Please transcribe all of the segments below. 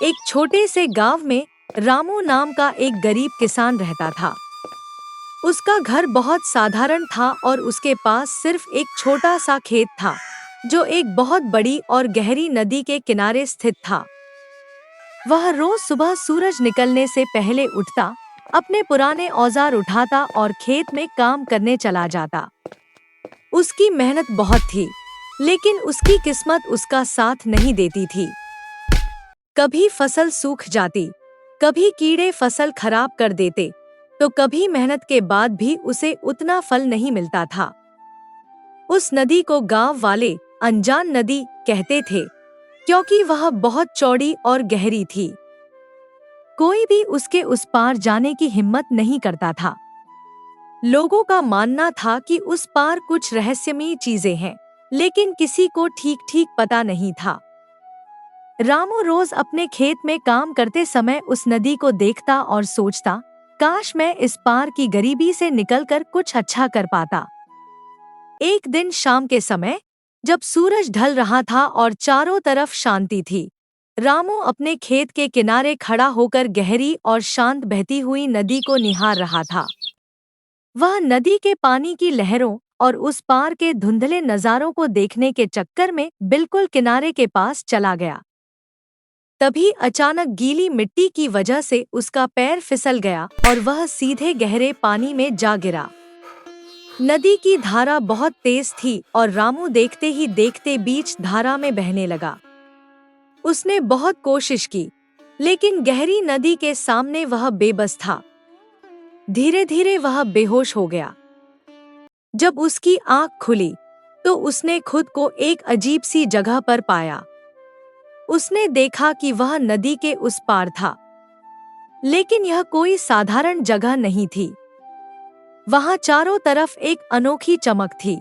एक छोटे से गांव में रामू नाम का एक गरीब किसान रहता था। उसका घर बहुत साधारण था और उसके पास सिर्फ एक छोटा सा खेत था, जो एक बहुत बड़ी और गहरी नदी के किनारे स्थित था। वह रोज सुबह सूरज निकलने से पहले उठता, अपने पुराने औजार उठाता और खेत में काम करने चला जाता। उसकी मेहनत बहुत थी, लेकिन उसकी किस्मत उसका साथ नहीं देती थी। कभी फसल सूख जाती, कभी कीड़े फसल खराब कर देते, तो कभी मेहनत के बाद भी उसे उतना फल नहीं मिलता था। उस नदी को गांव वाले अनजान नदी कहते थे, क्योंकि वह बहुत चौड़ी और गहरी थी। कोई भी उसके उस पार जाने की हिम्मत नहीं करता था। लोगों का मानना था कि उस पार कुछ रहस्यमयी चीजें हैं, लेकिन किसी को ठीक ठीक पता नहीं था। रामू रोज अपने खेत में काम करते समय उस नदी को देखता और सोचता, काश मैं इस पार की गरीबी से निकलकर कुछ अच्छा कर पाता। एक दिन शाम के समय, जब सूरज ढल रहा था और चारों तरफ शांति थी, रामू अपने खेत के किनारे खड़ा होकर गहरी और शांत बहती हुई नदी को निहार रहा था। वह नदी के पानी की लहरों और उस पार के धुंधले नजारों को देखने के चक्कर में बिल्कुल किनारे के पास चला गया। तभी अचानक गीली मिट्टी की वजह से उसका पैर फिसल गया और वह सीधे गहरे पानी में जा गिरा। नदी की धारा बहुत तेज थी और रामू देखते ही देखते बीच धारा में बहने लगा। उसने बहुत कोशिश की, लेकिन गहरी नदी के सामने वह बेबस था। धीरे धीरे वह बेहोश हो गया। जब उसकी आंख खुली, तो उसने खुद को एक अजीब सी जगह पर पाया। उसने देखा कि वह नदी के उस पार था, लेकिन यह कोई साधारण जगह नहीं थी। वहां चारों तरफ एक अनोखी चमक थी।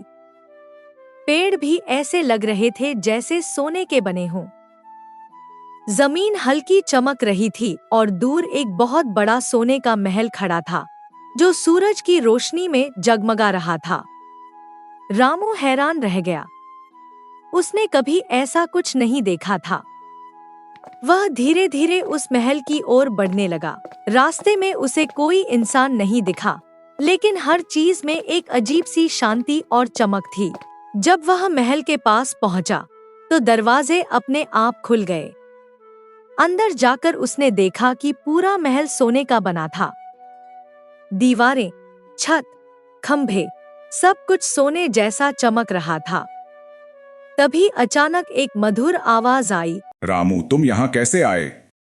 पेड़ भी ऐसे लग रहे थे जैसे सोने के बने हों। जमीन हल्की चमक रही थी और दूर एक बहुत बड़ा सोने का महल खड़ा था, जो सूरज की रोशनी में जगमगा रहा था। रामू हैरान रह गया। उसने कभी ऐसा कुछ नहीं देखा था। वह धीरे धीरे उस महल की ओर बढ़ने लगा। रास्ते में उसे कोई इंसान नहीं दिखा, लेकिन हर चीज में एक अजीब सी शांति और चमक थी। जब वह महल के पास पहुंचा, तो दरवाजे अपने आप खुल गए। अंदर जाकर उसने देखा कि पूरा महल सोने का बना था। दीवारें, छत, खंभे, सब कुछ सोने जैसा चमक रहा था। तभी अचानक एक मधुर आवाज आई, रामू, तुम यहाँ कैसे आए?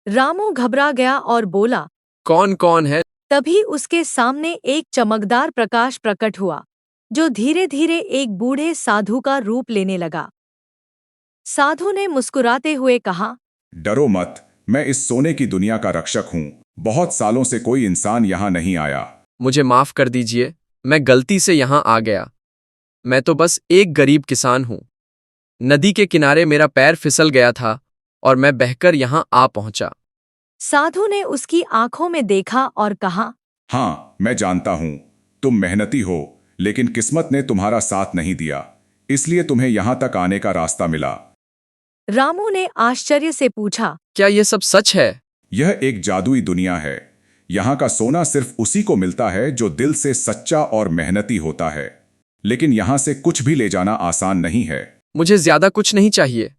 रामू घबरा गया और बोला, कौन कौन है? तभी उसके सामने एक चमकदार प्रकाश प्रकट हुआ, जो धीरे धीरे एक बूढ़े साधु का रूप लेने लगा। साधु ने मुस्कुराते हुए कहा, डरो मत, मैं इस सोने की दुनिया का रक्षक हूँ। बहुत सालों से कोई इंसान यहाँ नहीं आया। मुझे माफ कर दीजिए, मैं गलती से यहाँ आ गया। मैं तो बस एक गरीब किसान हूँ। नदी के किनारे मेरा पैर फिसल गया था और मैं बहकर यहाँ आ पहुंचा। साधु ने उसकी आंखों में देखा और कहा, हाँ, मैं जानता हूँ, तुम मेहनती हो, लेकिन किस्मत ने तुम्हारा साथ नहीं दिया, इसलिए तुम्हें यहाँ तक आने का रास्ता मिला। रामू ने आश्चर्य से पूछा, क्या ये सब सच है? यह एक जादुई दुनिया है। यहाँ का सोना सिर्फ उसी को मिलता है जो दिल से सच्चा और मेहनती होता है। लेकिन यहाँ से कुछ भी ले जाना आसान नहीं है। मुझे ज्यादा कुछ नहीं चाहिए,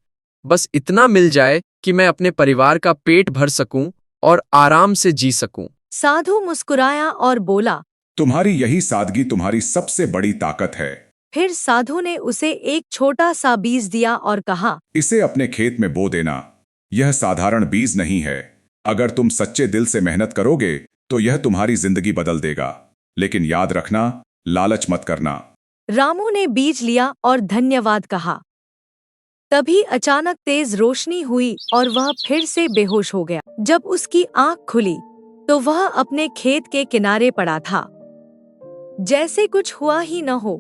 बस इतना मिल जाए कि मैं अपने परिवार का पेट भर सकूं और आराम से जी सकूं। साधु मुस्कुराया और बोला, तुम्हारी यही सादगी तुम्हारी सबसे बड़ी ताकत है। फिर साधु ने उसे एक छोटा सा बीज दिया और कहा, इसे अपने खेत में बो देना। यह साधारण बीज नहीं है। अगर तुम सच्चे दिल से मेहनत करोगे तो यह तुम्हारी जिंदगी बदल देगा। लेकिन याद रखना, लालच मत करना। रामू ने बीज लिया और धन्यवाद कहा। तभी अचानक तेज रोशनी हुई और वह फिर से बेहोश हो गया। जब उसकी आंख खुली, तो वह अपने खेत के किनारे पड़ा था, जैसे कुछ हुआ ही न हो।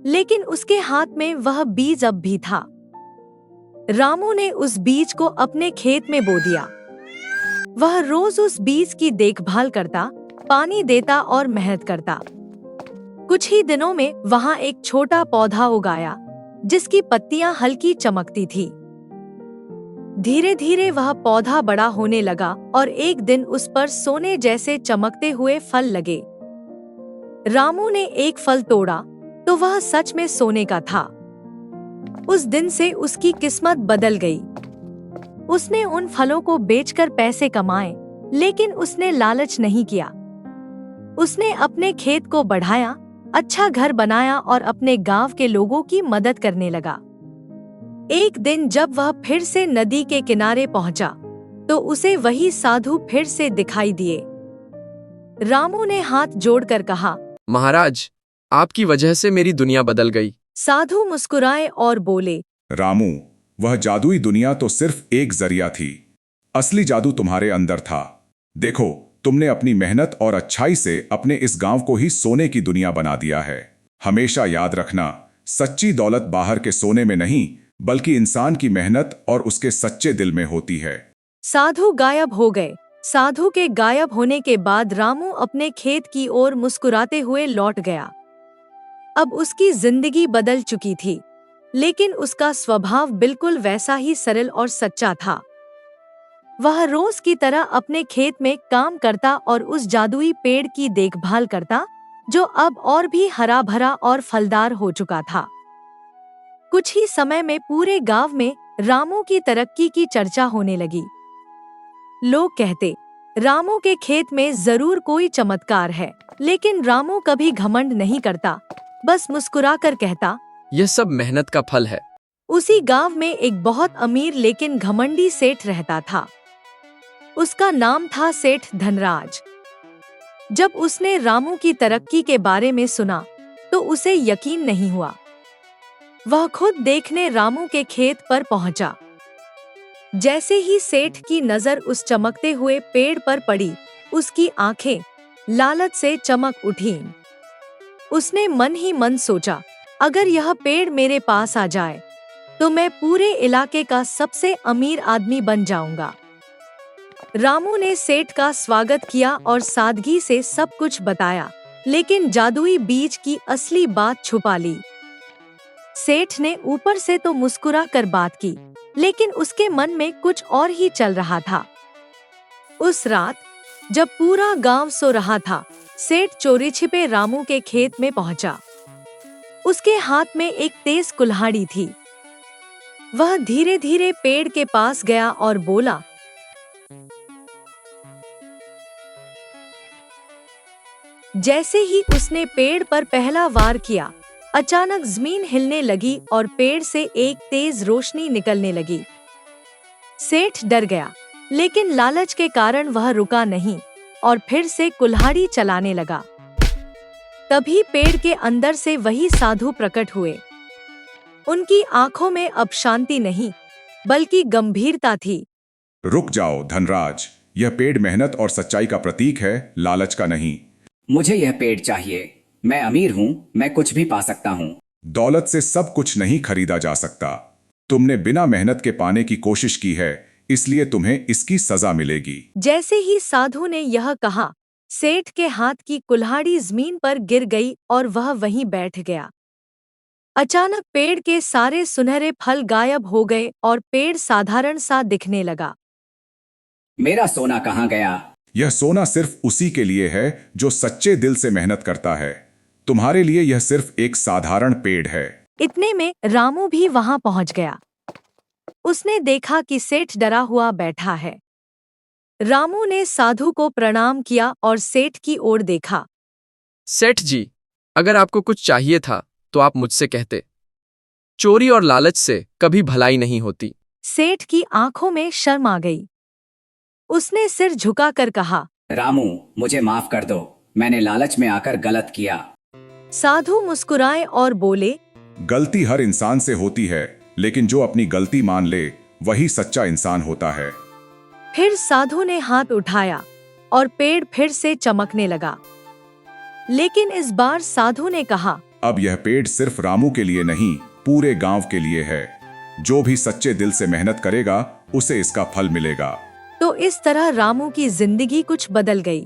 लेकिन उसके हाथ में वह बीज अब भी था। रामू ने उस बीज को अपने खेत में बो दिया। वह रोज उस बीज की देखभाल करता, पानी देता और मेहनत करता। कुछ ही दिनों में वहां एक छोटा पौधा उगाया, जिसकी पत्तियां हल्की चमकती थी। धीरे धीरे वह पौधा बड़ा होने लगा और एक दिन उस पर सोने जैसे चमकते हुए फल लगे। रामू ने एक फल तोड़ा तो वह सच में सोने का था। उस दिन से उसकी किस्मत बदल गई। उसने उन फलों को बेचकर पैसे कमाए, लेकिन उसने लालच नहीं किया। उसने अपने खेत को बढ़ाया, अच्छा घर बनाया और अपने गांव के लोगों की मदद करने लगा। एक दिन जब वह फिर से नदी के किनारे पहुंचा, तो उसे वही साधु फिर से दिखाई दिए। रामू ने हाथ जोड़कर कहा, महाराज, आपकी वजह से मेरी दुनिया बदल गई। साधु मुस्कुराए और बोले, रामू, वह जादुई दुनिया तो सिर्फ एक जरिया थी। असली जादू तुम्हारे अंदर था। देखो, तुमने अपनी मेहनत और अच्छाई से अपने इस गांव को ही सोने की दुनिया बना दिया है। हमेशा याद रखना, सच्ची दौलत बाहर के सोने में नहीं, बल्कि इंसान की मेहनत और उसके सच्चे दिल में होती है। साधु गायब हो गए। साधु के गायब होने के बाद रामू अपने खेत की ओर मुस्कुराते हुए लौट गया। अब उसकी जिंदगी बदल चुकी थी, लेकिन उसका स्वभाव बिल्कुल वैसा ही सरल और सच्चा था। वह रोज की तरह अपने खेत में काम करता और उस जादुई पेड़ की देखभाल करता, जो अब और भी हरा भरा और फलदार हो चुका था। कुछ ही समय में पूरे गांव में रामू की तरक्की की चर्चा होने लगी। लोग कहते, रामू के खेत में जरूर कोई चमत्कार है। लेकिन रामू कभी घमंड नहीं करता, बस मुस्कुराकर कहता, यह सब मेहनत का फल है। उसी गांव में एक बहुत अमीर लेकिन घमंडी सेठ रहता था। उसका नाम था सेठ धनराज। जब उसने रामू की तरक्की के बारे में सुना, तो उसे यकीन नहीं हुआ। वह खुद देखने रामू के खेत पर पहुंचा। जैसे ही सेठ की नजर उस चमकते हुए पेड़ पर पड़ी, उसकी आंखें लालच से चमक उठीं। उसने मन ही मन सोचा, अगर यह पेड़ मेरे पास आ जाए, तो मैं पूरे इलाके का सबसे अमीर आदमी बन जाऊंगा। रामू ने सेठ का स्वागत किया और सादगी से सब कुछ बताया, लेकिन जादुई बीज की असली बात छुपा ली। सेठ ने ऊपर से तो मुस्कुरा कर बात की, लेकिन उसके मन में कुछ और ही चल रहा था। उस रात जब पूरा गांव सो रहा था, सेठ चोरी छिपे रामू के खेत में पहुंचा। उसके हाथ में एक तेज कुल्हाड़ी थी। वह धीरे धीरे पेड़ के पास गया और बोला, जैसे ही उसने पेड़ पर पहला वार किया, अचानक जमीन हिलने लगी और पेड़ से एक तेज रोशनी निकलने लगी। सेठ डर गया, लेकिन लालच के कारण वह रुका नहीं और फिर से कुल्हाड़ी चलाने लगा। तभी पेड़ के अंदर से वही साधु प्रकट हुए। उनकी आंखों में अब शांति नहीं, बल्कि गंभीरता थी। रुक जाओ धनराज, यह पेड़ मेहनत और सच्चाई का प्रतीक है, लालच का नहीं। मुझे यह पेड़ चाहिए। मैं अमीर हूँ, मैं कुछ भी पा सकता हूँ। दौलत से सब कुछ नहीं खरीदा जा सकता। तुमने बिना मेहनत के पाने की कोशिश की है, इसलिए तुम्हें इसकी सजा मिलेगी। जैसे ही साधु ने यह कहा, सेठ के हाथ की कुल्हाड़ी जमीन पर गिर गई और वह वहीं बैठ गया। अचानक पेड़ के सारे सुनहरे फल गायब हो गए और पेड़ साधारण सा दिखने लगा। मेरा सोना कहाँ गया? यह सोना सिर्फ उसी के लिए है जो सच्चे दिल से मेहनत करता है। तुम्हारे लिए यह सिर्फ एक साधारण पेड़ है। इतने में रामू भी वहां पहुंच गया। उसने देखा कि सेठ डरा हुआ बैठा है। रामू ने साधु को प्रणाम किया और सेठ की ओर देखा। सेठ जी, अगर आपको कुछ चाहिए था तो आप मुझसे कहते। चोरी और लालच से कभी भलाई नहीं होती। सेठ की आंखों में शर्म आ गई। उसने सिर झुकाकर कहा, रामू, मुझे माफ कर दो। मैंने लालच में आकर गलत किया। साधु मुस्कुराए और बोले, गलती हर इंसान से होती है, लेकिन जो अपनी गलती मान ले वही सच्चा इंसान होता है। फिर साधु ने हाथ उठाया और पेड़ फिर से चमकने लगा। लेकिन इस बार साधु ने कहा, अब यह पेड़ सिर्फ रामू के लिए नहीं, पूरे गांव के लिए है। जो भी सच्चे दिल से मेहनत करेगा, उसे इसका फल मिलेगा। तो इस तरह रामू की जिंदगी कुछ बदल गई।